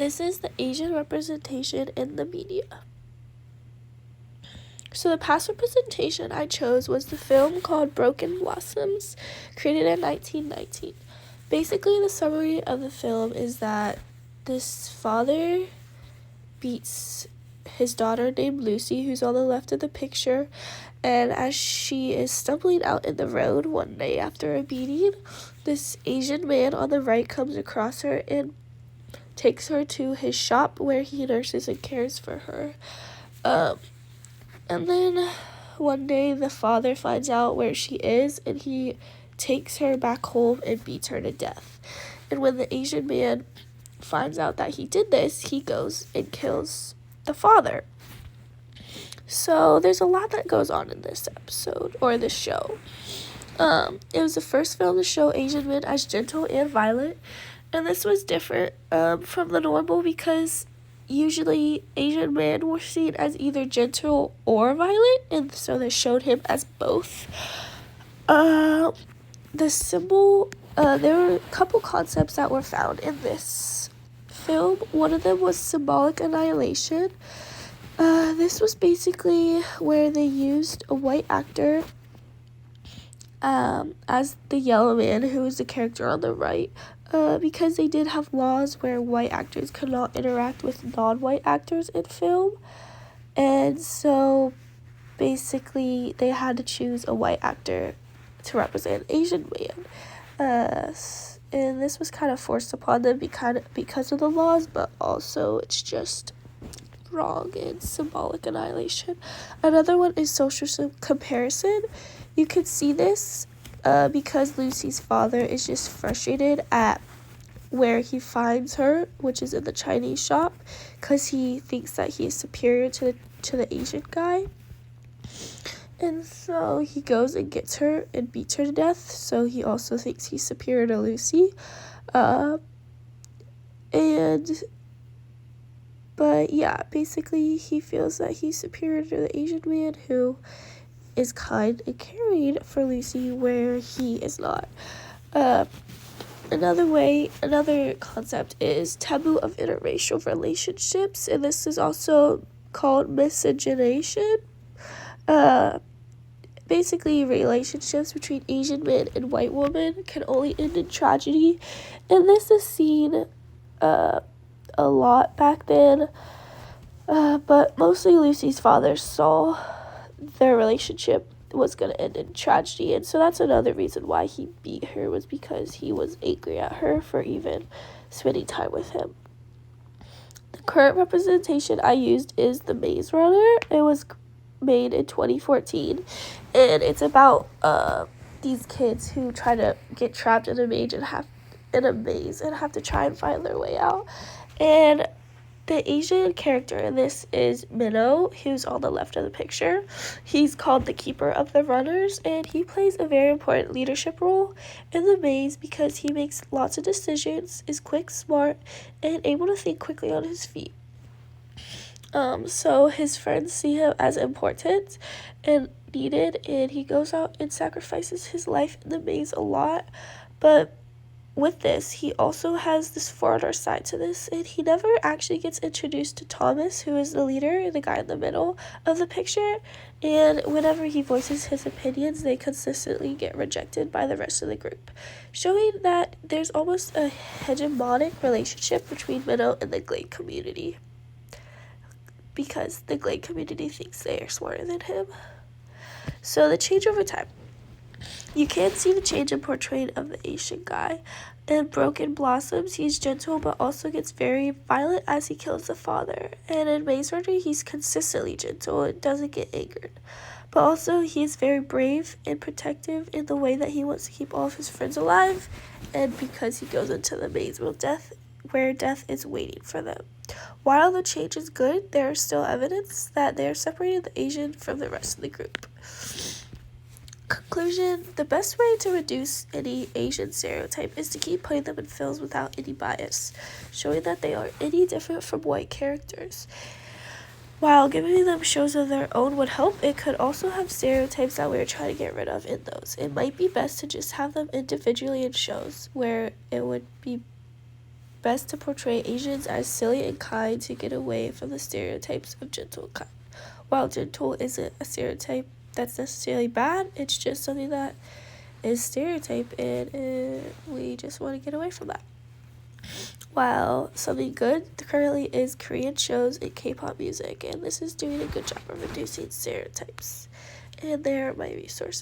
this is the Asian representation in the media. So the past representation I chose was the film called Broken Blossoms, created in 1919. Basically, the summary of the film is that this father beats his daughter named Lucy, who's on the left of the picture, and as she is stumbling out in the road one day after a beating, this Asian man on the right comes across her and takes her to his shop where he nurses and cares for her. And then one day the father finds out where she is and he takes her back home and beats her to death. And when the Asian man finds out that he did this, he goes and kills the father. So there's a lot that goes on in this episode, or this show. It was the first film to show Asian men as gentle and violent, and this was different from the normal because usually Asian men were seen as either gentle or violent, and so they showed him as both. The symbol, there were a couple concepts that were found in this film. One of them was symbolic annihilation. This was basically where they used a white actor as the yellow man, who is the character on the right, because they did have laws where white actors could not interact with non-white actors in film, and so basically they had to choose a white actor to represent an Asian man, and this was kind of forced upon them because of the laws, but also it's just wrong and symbolic annihilation. Another one is social comparison. You could see this because Lucy's father is just frustrated at where he finds her, which is in the Chinese shop, because he thinks that he is superior to the Asian guy. And so he goes and gets her and beats her to death, so he also thinks he's superior to Lucy. But yeah, basically he feels that he's superior to the Asian man who is kind and caring for Lucy where he is not. Another concept is taboo of interracial relationships, and this is also called miscegenation. Basically, relationships between Asian men and white women can only end in tragedy, and this is seen a lot back then, but mostly Lucy's father saw their relationship was going to end in tragedy, and so that's another reason why he beat her, was because he was angry at her for even spending time with him. The current representation I used is The Maze Runner. It was made in 2014, and it's about these kids who try to get trapped in a maze and have to try and find their way out. And the Asian character in this is Minho, who's on the left of the picture. He's called the Keeper of the Runners, and he plays a very important leadership role in the maze because he makes lots of decisions, is quick, smart, and able to think quickly on his feet. So his friends see him as important and needed, and he goes out and sacrifices his life in the maze a lot. But with this, he also has this foreigner side to this, and he never actually gets introduced to Thomas, who is the leader, the guy in the middle of the picture, and whenever he voices his opinions, they consistently get rejected by the rest of the group, showing that there's almost a hegemonic relationship between Minho and the Glade community, because the Glade community thinks they are smarter than him. So the change over time. You can see the change in portrayal of the Asian guy. In Broken Blossoms, he's gentle but also gets very violent as he kills the father. And in Maze Runner, he's consistently gentle and doesn't get angered. But also, he is very brave and protective in the way that he wants to keep all of his friends alive, and because he goes into the maze where death is waiting for them. While the change is good, there is still evidence that they are separating the Asian from the rest of the group. Conclusion: the best way to reduce any Asian stereotype is to keep putting them in films without any bias, showing that they aren't any different from white characters. While giving them shows of their own would help, it could also have stereotypes that we're trying to get rid of in those. It might be best to just have them individually in shows where it would be best to portray Asians as silly and kind to get away from the stereotypes of gentle and kind. While gentle isn't a stereotype that's necessarily bad, it's just something that is stereotype, and we just want to get away from that. While something good currently is Korean shows and K-pop music, and this is doing a good job of reducing stereotypes. And there are my resources.